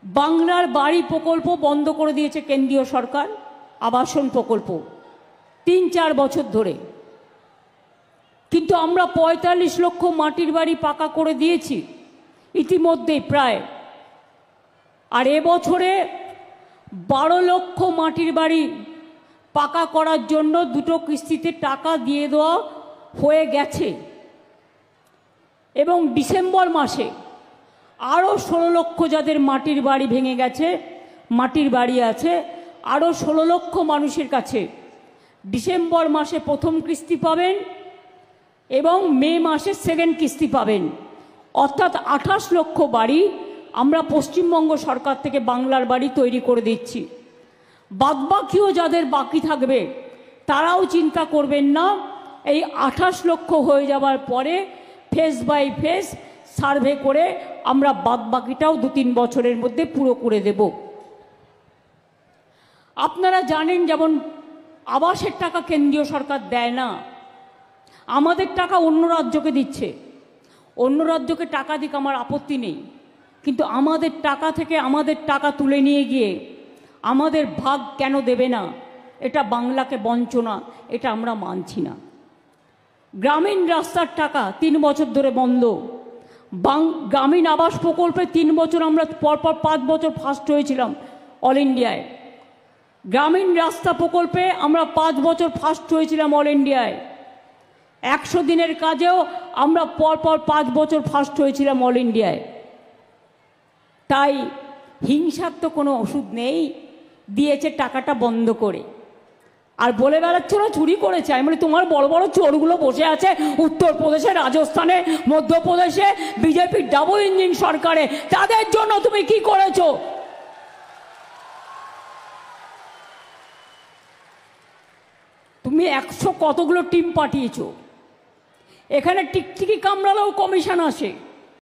বাংলার বাড়ি প্রকল্প বন্ধ করে দিয়েছে কেন্দ্রীয় সরকার, আবাসন প্রকল্প 3-4 বছর ধরে। কিন্তু আমরা 45 লক্ষ মাটির বাড়ি পাকা করে দিয়েছি ইতিমধ্যেই প্রায়। আর এবছরে 12 লক্ষ মাটির বাড়ি পাকা করার জন্য 2টো কিস্তিতে টাকা দিয়ে দেওয়া হয়ে গেছে। এবং ডিসেম্বর মাসে আরও 16 লক্ষ যাদের মাটির বাড়ি ভেঙে গেছে, মাটির বাড়ি আছে, আরও 16 লক্ষ মানুষের কাছে ডিসেম্বর মাসে প্রথম কিস্তি পাবেন এবং মে মাসে সেকেন্ড কিস্তি পাবেন। অর্থাৎ 28 লক্ষ বাড়ি আমরা পশ্চিমবঙ্গ সরকার থেকে বাংলার বাড়ি তৈরি করে দিচ্ছি। বাদবাকিও যাদের বাকি থাকবে তারাও চিন্তা করবেন না, এই 28 লক্ষ হয়ে যাওয়ার পরে ফেজ বাই ফেজ সার্ভে করে আমরা বাদবাকিটাও 2-3 বছরের মধ্যে পুরো করে দেব। আপনারা জানেন যেমন আবাসের টাকা কেন্দ্রীয় সরকার দেয় না, আমাদের টাকা অন্য রাজ্যকে দিচ্ছে। অন্য রাজ্যকে টাকা দিক, আমার আপত্তি নেই, কিন্তু আমাদের টাকা থেকে আমাদের টাকা তুলে নিয়ে গিয়ে আমাদের ভাগ কেন দেবে না? এটা বাংলাকে বঞ্চনা, এটা আমরা মানছি না। গ্রামীণ রাস্তার টাকা 3 বছর ধরে বন্ধ। গ্রামীণ আবাস প্রকল্পে 3 বছর আমরা পরপর 5 বছর ফার্স্ট হয়েছিলাম অল ইন্ডিয়ায়। গ্রামীণ রাস্তা প্রকল্পে আমরা 5 বছর ফার্স্ট হয়েছিলাম অল ইন্ডিয়ায়। 100 দিনের কাজেও আমরা পরপর 5 বছর ফার্স্ট হয়েছিলাম অল ইন্ডিয়ায়। তাই হিংসার তো কোনো ওষুধ নেই, দিয়েছে টাকাটা বন্ধ করে। আর বলে বেড়াচ্ছ না চুরি করেছে। আমি বলি, তোমার বড় বড় চোরগুলো বসে আছে উত্তরপ্রদেশে, রাজস্থানে, মধ্যপ্রদেশে, বিজেপির ডাবল ইঞ্জিন সরকারে, তাদের জন্য তুমি কি করেছো? তুমি 100 কতগুলো টিম পাঠিয়েছো। এখানে টিকটিকি কামড়ালেও কমিশন আসে।